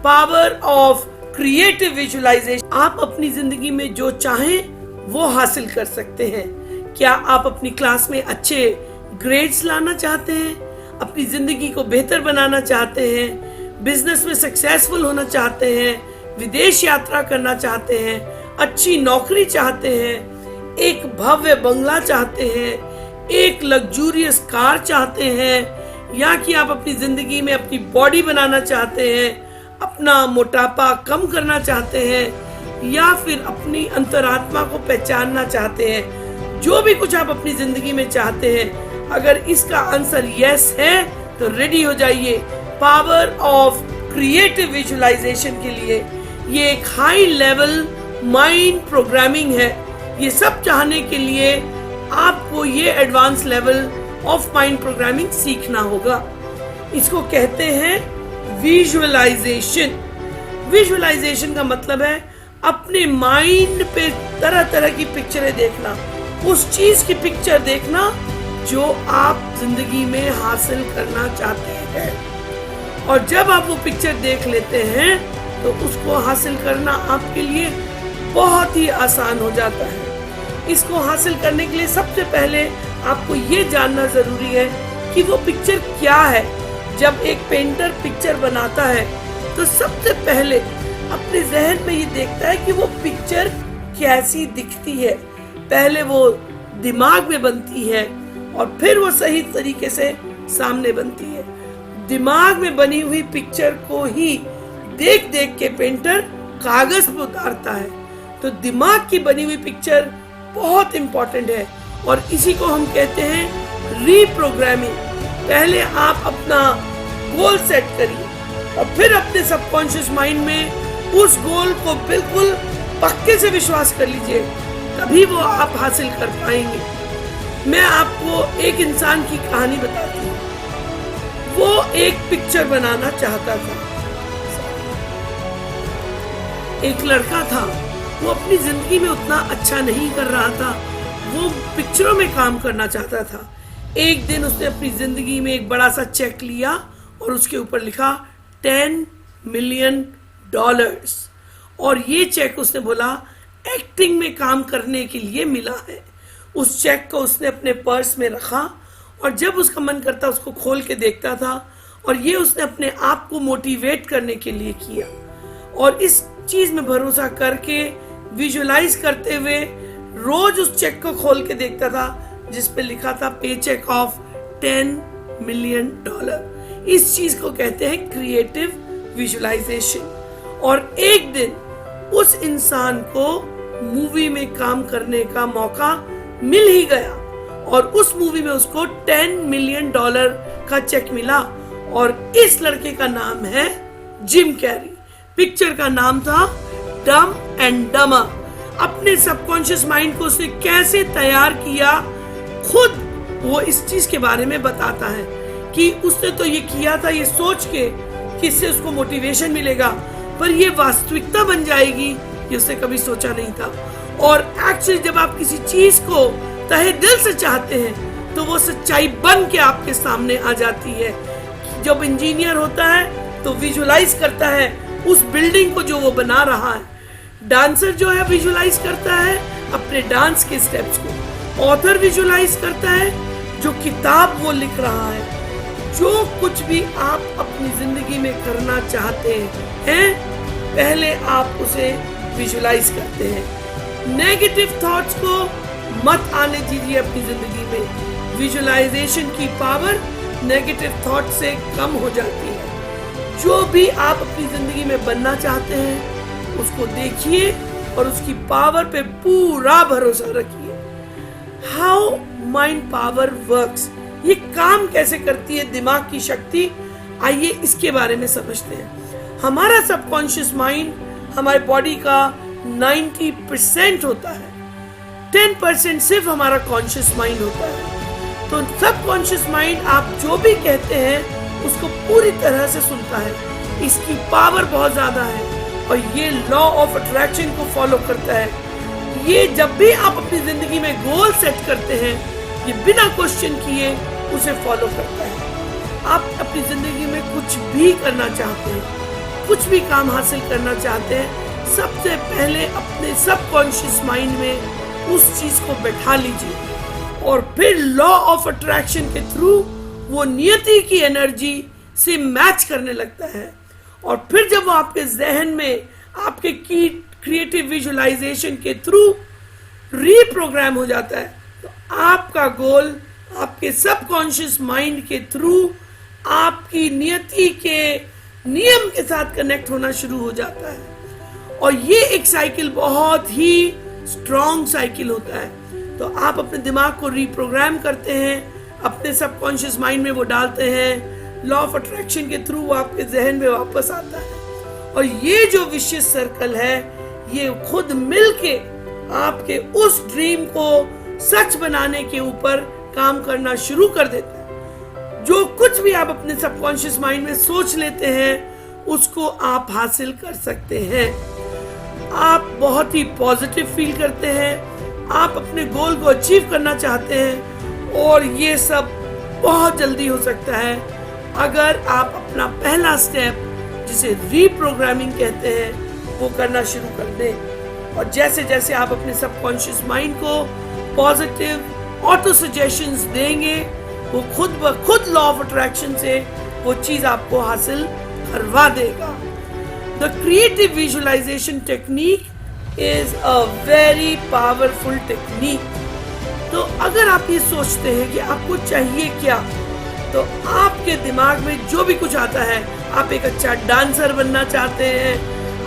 Power of creative visualisation. आप अपनी जिंदगी में जो चाहें वो हासिल कर सकते हैं। क्या आप अपनी क्लास में अच्छे ग्रेड्स लाना चाहते हैं, अपनी जिंदगी को बेहतर बनाना चाहते हैं, बिजनेस में सक्सेसफुल होना चाहते हैं, विदेश यात्रा करना चाहते हैं, अच्छी नौकरी चाहते हैं, एक भव्य बंगला चाहते हैं, एक लग्जूरियस कार चाहते हैं, या कि आप अपनी जिंदगी में अपनी बॉडी बनाना चाहते हैं, अपना मोटापा कम करना चाहते हैं, या फिर अपनी अंतरात्मा को पहचानना चाहते हैं। जो भी कुछ आप अपनी जिंदगी में चाहते हैं, अगर इसका आंसर यस है तो रेडी हो जाइए पावर ऑफ क्रिएटिव विजुअलाइजेशन के लिए। ये एक हाई लेवल माइंड प्रोग्रामिंग है। ये सब चाहने के लिए आपको ये advance level of mind programming सीखना होगा। इसको कहते हैं विजुअलाइजेशन। विजुअलाइजेशन का मतलब है अपने माइंड पे तरह तरह की पिक्चरें देखना, उस चीज की पिक्चर देखना जो आप जिंदगी में हासिल करना चाहते हैं। और जब आप वो पिक्चर देख लेते हैं तो उसको हासिल करना आपके लिए बहुत ही आसान हो जाता है। इसको हासिल करने के लिए सबसे पहले आपको ये जानना जरूरी है कि वो पिक्चर क्या है। जब एक पेंटर पिक्चर बनाता है तो सबसे पहले अपने जहन में ये देखता है कि वो पिक्चर कैसी दिखती है। पहले वो दिमाग में बनती है और फिर वो सही तरीके से सामने बनती है। दिमाग में बनी हुई पिक्चर को ही देख देख के पेंटर कागज पर उतारता है। तो दिमाग की बनी हुई पिक्चर बहुत इंपॉर्टेंट है और इसी को हम कहते हैं रीप्रोग्रामिंग। पहले आप अपना गोल सेट करिए और फिर अपने सबकॉन्शियस माइंड में उस गोल को बिल्कुल पक्के से विश्वास कर लीजिए, तभी वो आप हासिल कर पाएंगे। मैं आपको एक इंसान की कहानी बताती हूँ। वो एक पिक्चर बनाना चाहता था। एक लड़का था, वो अपनी जिंदगी में उतना अच्छा नहीं कर रहा था, वो पिक्चरों में काम करना चाहता था। एक दिन उसने अपनी जिंदगी में एक बड़ा सा चेक लिया और उसके ऊपर लिखा $10 मिलियन। और ये चेक उसने बोला एक्टिंग में काम करने के लिए मिला है। उस चेक को उसने अपने पर्स में रखा और जब उसका मन करता उसको खोल के देखता था। और ये उसने अपने आप को मोटिवेट करने के लिए किया और इस चीज में भरोसा करके विजुअलाइज करते हुए रोज उस चेक को खोल के देखता था जिस पे लिखा था पे चेक ऑफ $10 मिलियन। इस चीज को कहते हैं क्रिएटिव विजुअलाइजेशन। और एक दिन उस इंसान को मूवी में काम करने का मौका मिल ही गया और उस मूवी में उसको $10 मिलियन का चेक मिला। और इस लड़के का नाम है जिम कैरी। पिक्चर का नाम था डम एंड डमर। अपने सबकॉन्शियस माइंड को उसने कैसे तैयार किया, खुद वो इस चीज के बारे में बताता है कि उसने तो ये किया था ये सोच के कि इससे उसको मोटिवेशन मिलेगा, पर ये वास्तविकता बन जाएगी ये उसने कभी सोचा नहीं था। और एक्चुअली जब आप किसी चीज को तहे दिल से चाहते हैं तो वो सच्चाई बन के आपके सामने आ जाती है। जब इंजीनियर होता है तो विजुअलाइज करता है उस बिल्डिंग को जो वो बना रहा है। डांसर जो है विजुअलाइज करता है अपने डांस के स्टेप्स को। ऑथर विजुअलाइज करता है जो किताब वो लिख रहा है। जो कुछ भी आप अपनी जिंदगी में करना चाहते हैं पहले आप उसे विजुअलाइज करते हैं। नेगेटिव थॉट्स को मत आने दीजिए अपनी जिंदगी में। विजुअलाइजेशन की पावर नेगेटिव थॉट से कम हो जाती है। जो भी आप अपनी जिंदगी में बनना चाहते हैं उसको देखिए और उसकी पावर पे पूरा भरोसा रखिए। हाउ माइंड पावर वर्क्स, ये काम कैसे करती है दिमाग की शक्ति, आइए इसके बारे में समझते हैं। हमारा सबकॉन्शियस माइंड हमारे बॉडी का 90% होता है, 10% सिर्फ हमारा कॉन्शियस माइंड होता है। तो सबकॉन्शियस माइंड आप जो भी कहते हैं उसको पूरी तरह से सुनता है। इसकी पावर बहुत ज्यादा है और ये लॉ ऑफ अट्रैक्शन को फॉलो करता है। ये जब भी आप अपनी जिंदगी में गोल सेट करते हैं ये बिना क्वेश्चन किए उसे फॉलो करता है। आप अपनी जिंदगी में कुछ भी करना चाहते हैं कुछ भी काम हासिल करना चाहते हैं, सबसे पहले अपने सबकॉन्शियस माइंड में उस चीज को बैठा लीजिए और फिर लॉ ऑफ अट्रैक्शन के थ्रू वो नियति की एनर्जी से मैच करने लगता है। और फिर जब वो आपके जहन में आपके की क्रिएटिव विजुअलाइजेशन के थ्रू रीप्रोग्राम हो जाता है, तो आपका गोल आपके सबकॉन्शियस माइंड के थ्रू आपकी नियति के नियम के साथ कनेक्ट होना शुरू हो जाता है। और ये एक साइकिल बहुत ही स्ट्रॉन्ग साइकिल होता है। तो आप अपने दिमाग को रीप्रोग्राम करते हैं, अपने सबकॉन्शियस माइंड में वो डालते हैं, लॉ ऑफ अट्रैक्शन के थ्रू वो आपके जहन में वापस आता है। और ये जो विशियस सर्कल है, ये खुद मिलके आपके उस ड्रीम को सच बनाने के ऊपर काम करना शुरू कर देता है। जो कुछ भी आप अपने सबकॉन्शियस माइंड में सोच लेते हैं, उसको आप हासिल कर सकते हैं। आप बहुत ही पॉजिटिव फील करते हैं, आप अपने गोल को अचीव करना चाहते हैं, और ये सब बहुत जल्दी हो सकता है अगर आप अपना पहला स्टेप, जिसे रीप्रोग्रामिंग कहते हैं, वो करना शुरू कर दें। और जैसे जैसे आप अपने सबकॉन्शियस माइंड को पॉजिटिव ऑटो सजेशंस देंगे, वो खुद ब खुद लॉ ऑफ अट्रैक्शन से वो चीज आपको हासिल करवा देगा। The creative visualization technique is a very powerful technique. तो अगर आप ये सोचते हैं कि आपको चाहिए क्या, तो आपके दिमाग में जो भी कुछ आता है, आप एक अच्छा डांसर बनना चाहते हैं,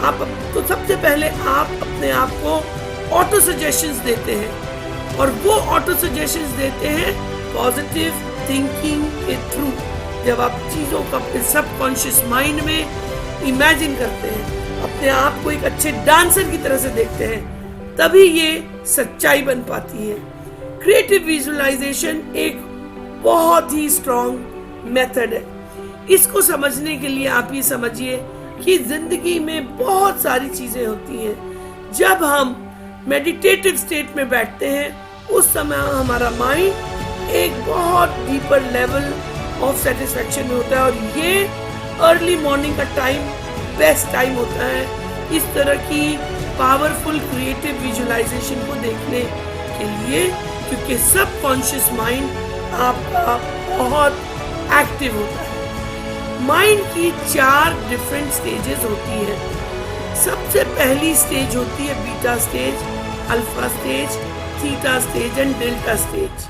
आप तो सबसे पहले आप अपने आप को ऑटो सजेशंस देते हैं, और वो ऑटो सजेशंस देते हैं पॉजिटिव थिंकिंग के थ्रू। जब आप चीजों को अपने सबकॉन्शियस माइंड में इमेजिन करते हैं, अपने आप को एक अच्छे डांसर की तरह से देखते हैं, तभी ये सच्चाई बन पाती है। क्रिएटिव विजुअलाइजेशन एक बहुत ही स्ट्रॉन्ग मेथड है। इसको समझने के लिए आप ये समझिए कि जिंदगी में बहुत सारी चीजें होती हैं। जब हम मेडिटेटिव स्टेट में बैठते हैं, उस समय हमारा माइंड एक बहुत डीपर लेवल ऑफ सेटिस्फेक्शन में होता है, और ये अर्ली मॉर्निंग का टाइम बेस्ट टाइम होता है इस तरह की पावरफुल क्रिएटिव विजुअलाइजेशन को देखने के लिए, क्योंकि सबकॉन्शियस माइंड आपका बहुत एक्टिव होता है। माइंड की 4 डिफरेंट स्टेजेस होती है। सबसे पहली स्टेज होती है beta stage, alpha stage, theta stage and delta stage.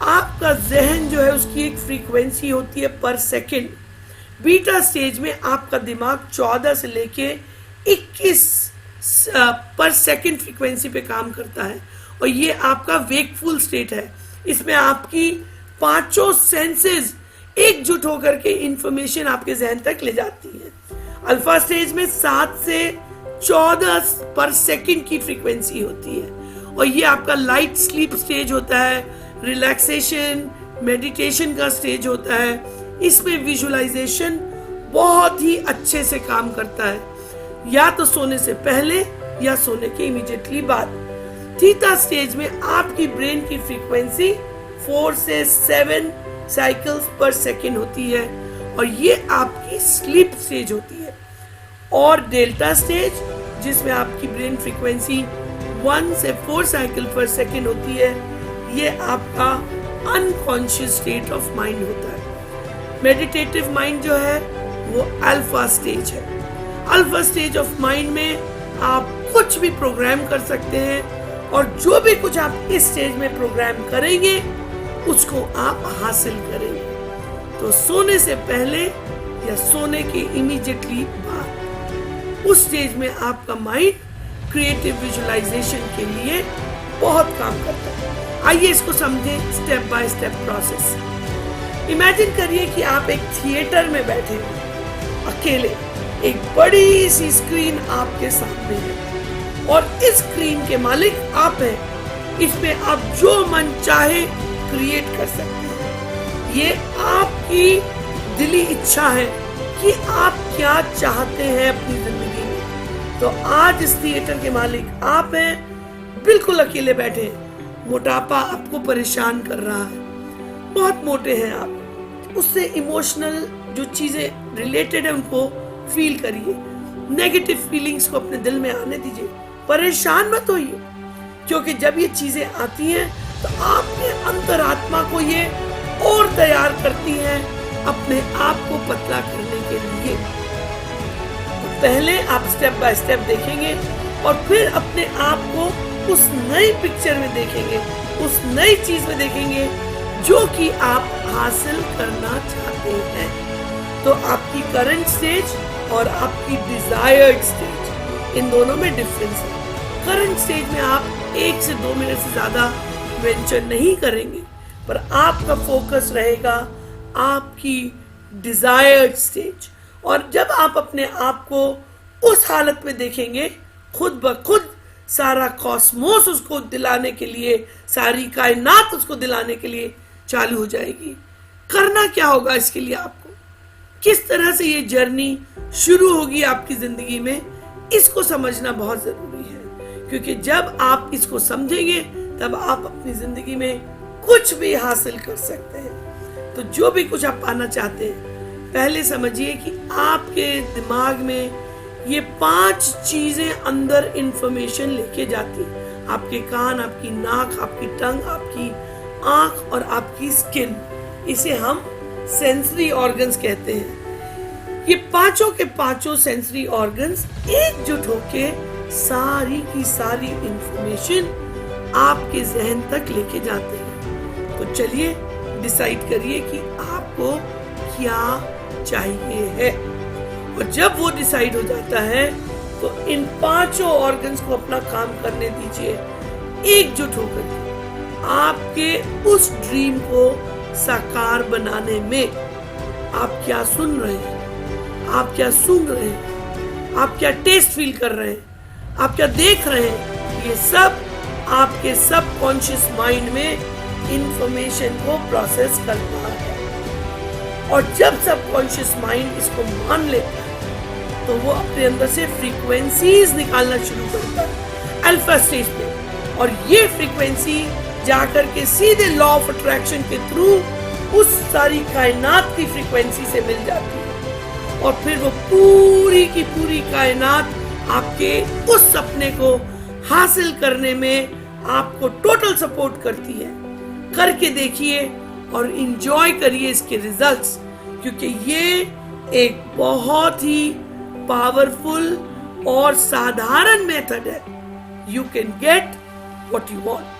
आपका जहन जो है उसकी एक फ्रीक्वेंसी होती है पर सेकंड। बीटा स्टेज में आपका दिमाग 14 से लेके 21 पर सेकंड फ्रीक्वेंसी पे काम करता है, और ये आपका वेकफुल स्टेट है। इसमें आपकी 5 सेंसेस एकजुट होकर के इंफॉर्मेशन आपके जहन तक ले जाती है। अल्फा स्टेज में 7 से 14 पर सेकंड की फ्रीक्वेंसी होती है, और ये आपका लाइट स्लीप स्टेज होता है, रिलैक्सेशन मेडिटेशन का स्टेज होता है। इसमें विजुअलाइजेशन बहुत ही अच्छे से काम करता है, या तो सोने से पहले या सोने के इमीडिएटली बाद। थीटा स्टेज में आपकी ब्रेन की फ्रीक्वेंसी 4 से 7 साइकिल्स पर सेकेंड होती है, और ये आपकी स्लीप स्टेज होती है। और डेल्टा स्टेज, जिसमें आपकी ब्रेन फ्रीक्वेंसी 1 से 4 साइकिल पर सेकेंड होती है, ये आपका अनकॉन्शियस स्टेट ऑफ माइंड होता है। मेडिटेटिव माइंड जो है वो अल्फा स्टेज है। अल्फा स्टेज ऑफ माइंड में आप कुछ भी प्रोग्राम कर सकते हैं, और जो भी कुछ आप इस स्टेज में प्रोग्राम करेंगे उसको आप हासिल करेंगे। तो सोने से पहले या सोने के इमीडिएटली बाद उस स्टेज में आपका माइंड क्रिएटिव विजुअलाइजेशन के लिए बहुत काम करता है। आइए इसको समझें step by step process. Imagine करिए कि आप एक थिएटर में बैठे हैं अकेले, एक बड़ी सी स्क्रीन आपके सामने है, और इस स्क्रीन के मालिक आप हैं। इसमें आप जो मन चाहे क्रिएट कर सकते हैं। ये आपकी दिली इच्छा है कि आप क्या चाहते हैं अपनी जिंदगी में। तो आज इस थिएटर के मालिक आप हैं, बिल्कुल अकेले बैठे हैं। मोटापा आपको परेशान कर रहा है, बहुत मोटे हैं आप, उससे इमोशनल जो चीजें रिलेटेड है उनको फील करिए, नेगेटिव फीलिंग्स को अपने दिल में आने दीजिए, परेशान मत होइए, क्योंकि जब ये चीजें आती हैं तो आपके अंतरात्मा को ये और तैयार करती हैं अपने आप को पतला करने के लिए। तो पहले आप स्टेप बाय स्टेप देखेंगे और फिर अपने आप को उस नई पिक्चर में देखेंगे, उस नई चीज में देखेंगे जो कि आप हासिल करना चाहते हैं। तो आपकी करंट स्टेज और आपकी डिजायर्ड स्टेज, इन दोनों में डिफरेंस है। करंट स्टेज में आप 1 से 2 मिनट से ज्यादा वेंचर नहीं करेंगे, पर आपका फोकस रहेगा आपकी डिजायर्ड स्टेज। और जब आप अपने आप को उस हालत में देखेंगे, खुद ब खुद सारा कॉस्मोस उसको दिलाने के लिए, सारी कायनात उसको दिलाने के लिए चालू हो जाएगी। करना क्या होगा इसके लिए, आपको किस तरह से ये जर्नी शुरू होगी आपकी जिंदगी में, इसको समझना बहुत जरूरी है। क्योंकि जब आप इसको समझेंगे तब आप अपनी जिंदगी में कुछ भी हासिल कर सकते हैं। तो जो भी कुछ आप पाना चाहते हैं, पहले समझिए कि आपके दिमाग में ये 5 चीजें अंदर इंफॉर्मेशन लेके जाती है। आपके कान, आपकी नाक, आपकी टंग, आपकी आंख और आपकी स्किन, इसे हम सेंसरी ऑर्गन्स कहते हैं। ये पांचों के पांचों सेंसरी ऑर्गन्स एकजुट होके सारी की सारी इंफॉर्मेशन आपके जहन तक लेके जाते हैं। तो चलिए डिसाइड करिए कि आपको क्या चाहिए है। और जब वो डिसाइड हो जाता है तो इन पांचों ऑर्गन्स को अपना काम करने दीजिए, एकजुट होकर आपके उस ड्रीम को साकार बनाने में। आप क्या सुन रहे हैं, आप क्या सूंघ रहे हैं, आप क्या टेस्ट फील कर रहे हैं, आप क्या देख रहे हैं, ये सब आपके सबकॉन्शियस माइंड में इंफॉर्मेशन को प्रोसेस करता है। और जब सबकॉन्शियस माइंड इसको मान लेता है तो वो अपने अंदर से फ्रीक्वेंसीज निकालना शुरू करता है अल्फा स्टेज पे, और ये फ्रीक्वेंसी जाकर के सीधे लॉ ऑफ अट्रैक्शन के थ्रू उस सारी कायनात की फ्रीक्वेंसी से मिल जाती है। और फिर वो पूरी की पूरी कायनात आपके उस सपने को हासिल करने में आपको टोटल सपोर्ट करती है। करके देखिए और इंजॉय करिए इसके रिजल्ट्स, क्योंकि ये एक बहुत ही पावरफुल और साधारण मेथड है। You can get what you want.